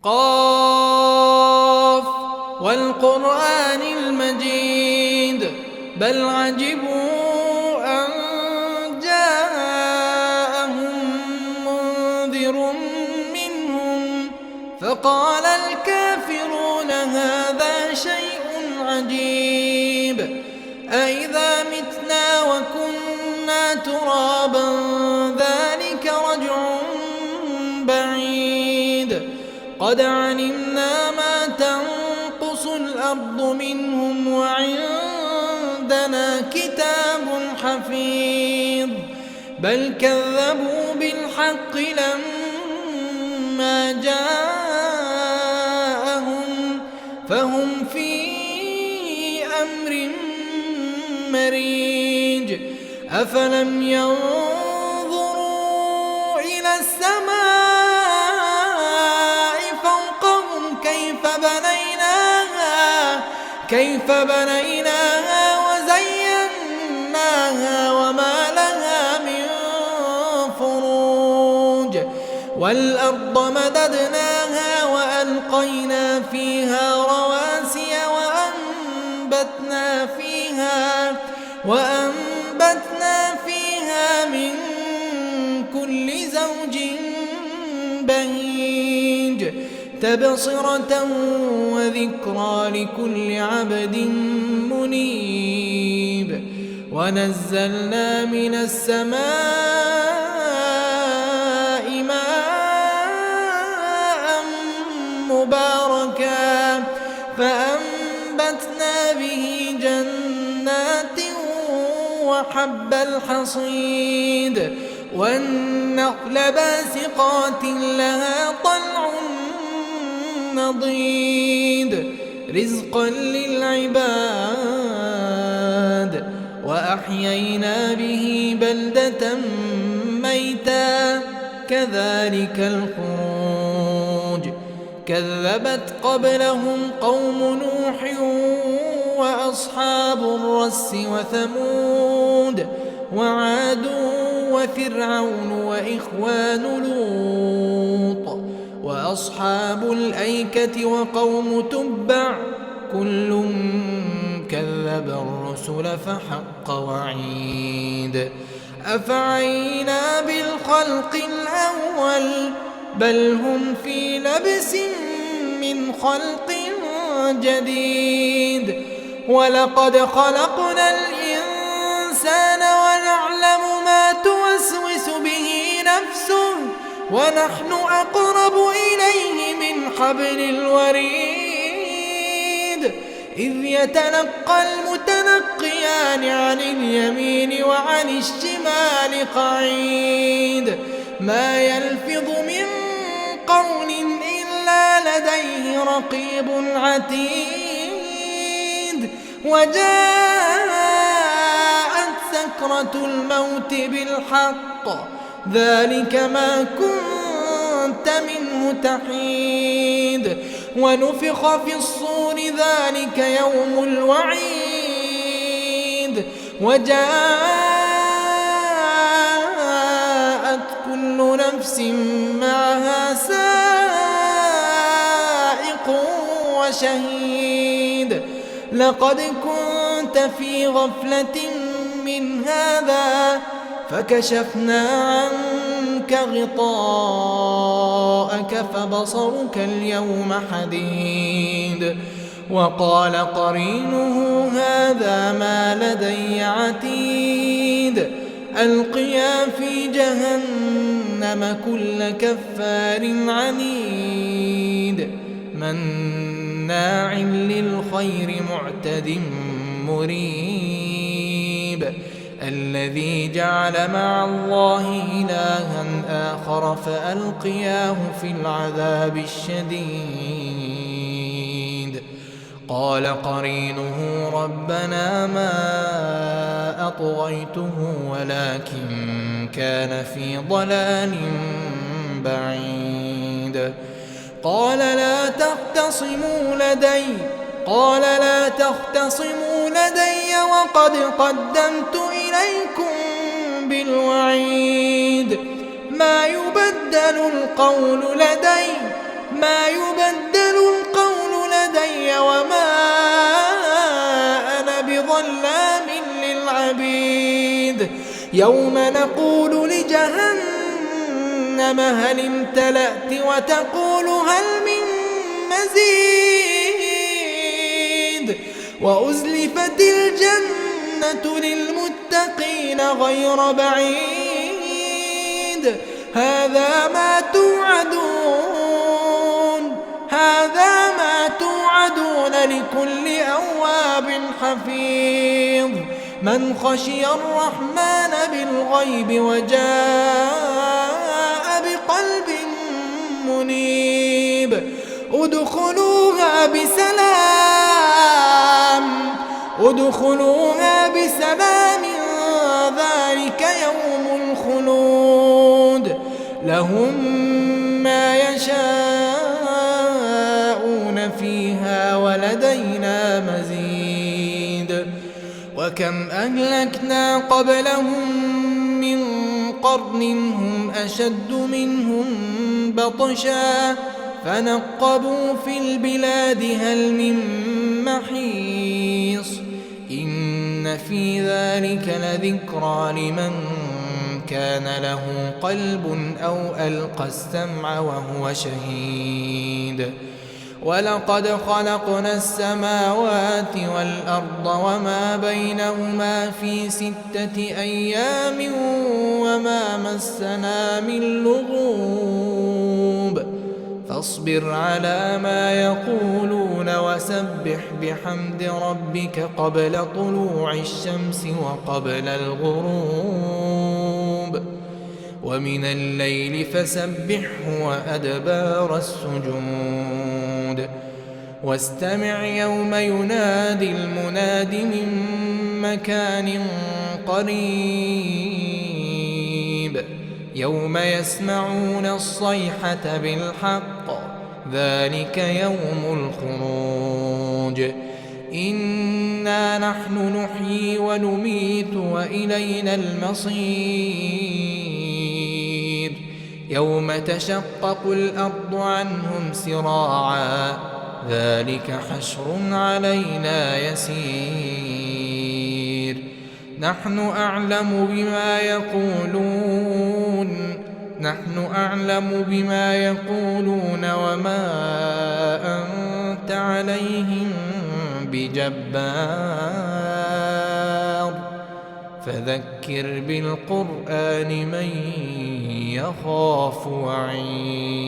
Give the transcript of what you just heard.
قاف والقرآن المجيد بل عجبوا أن جاءهم منذر منهم فقال الكافرون هذا شيء عجيب أإذا متنا وكنا ترابا ذلك رجع بعيد قد علمنا ما تنقص الأرض منهم وعندنا كتاب حفيظ بل كذبوا بالحق لما جاءهم فهم في أمر مريج أفلم ينظروا إلى السماء فوقهم كيف بنيناها وزيناها وما لها من فروج والأرض مددناها وألقينا فيها رواسي وأنبتنا فيها من كل زوج بهيج تبصرة وذكرى لكل عبد منيب ونزلنا من السماء ماء مباركا فأنبتنا به جنات وحب الحصيد والنخل باسقات لها طلع نضيد رزقا للعباد وأحيينا به بلدة ميتا كذلك الخروج كذبت قبلهم قوم نوح وأصحاب الرس وثمود وعاد وفرعون وإخوان لوط وأصحاب الأيكة وقوم تبع كل كذب الرسل فحق وعيد أفعينا بالخلق الأول بل هم في لبس من خلق جديد ولقد خلقنا الإنسان ونعلم ما توسوس به نفسه ونحن أقرب إليه من حبل الوريد إذ يتلقى المتلقيان عن اليمين وعن الشمال قعيد ما يلفظ من قول إلا لديه رقيب عتيد وجاءت سكرة الموت بالحق ذلك ما كنت منه تحيد ونفخ في الصور ذلك يوم الوعيد وجاءت كل نفس معها سائق وشهيد لقد كنت في غفلة من هذا فكشفنا عنك غطاءك فبصرك اليوم حديد وقال قرينه هذا ما لدي عتيد ألقيا في جهنم كل كفار عنيد مناع للخير معتد مريب الذي جعل مع الله إلها آخر فألقياه في العذاب الشديد قال قرينه ربنا ما أطغيته ولكن كان في ضلال بعيد قال لا تختصموا لدي وقد قدمت إليكم بالوعيد ما يبدل القول لدي يوم نقول لجهنم هل امتلأت وتقول هل من مزيد وأزلفت الجنة للمتقين غير بعيد هذا ما توعدون لكل أواب حفيظ من خشي الرحمن بالغيب وجاء بقلب منيب ادخلوها بسلام ذلك يوم الخلود لهم ما يشاءون فيها ولدينا مزيد وكم أهلكنا قبلهم من قرن هم أشد منهم بطشا فنقبوا في البلاد هل من محيص إن في ذلك لذكرى لمن كان له قلب أو ألقى السمع وهو شهيد ولقد خلقنا السماوات والأرض وما بينهما في 6 أيام وما مسنا من لغوب فاصبر على ما يقولون وسبح بحمد ربك قبل طلوع الشمس وقبل الغروب ومن الليل فسبحه وأدبار السجود واستمع يوم ينادي المناد من مكان قريب يوم يسمعون الصيحة بالحق ذلك يوم الخروج إنا نحن نحيي ونميت وإلينا المصير يوم تشقق الأرض عنهم سراعا ذلك حشر علينا يسير نحن أعلم بما يقولون وما أنت عليهم بجبار فذكر بالقرآن من يخاف وعيد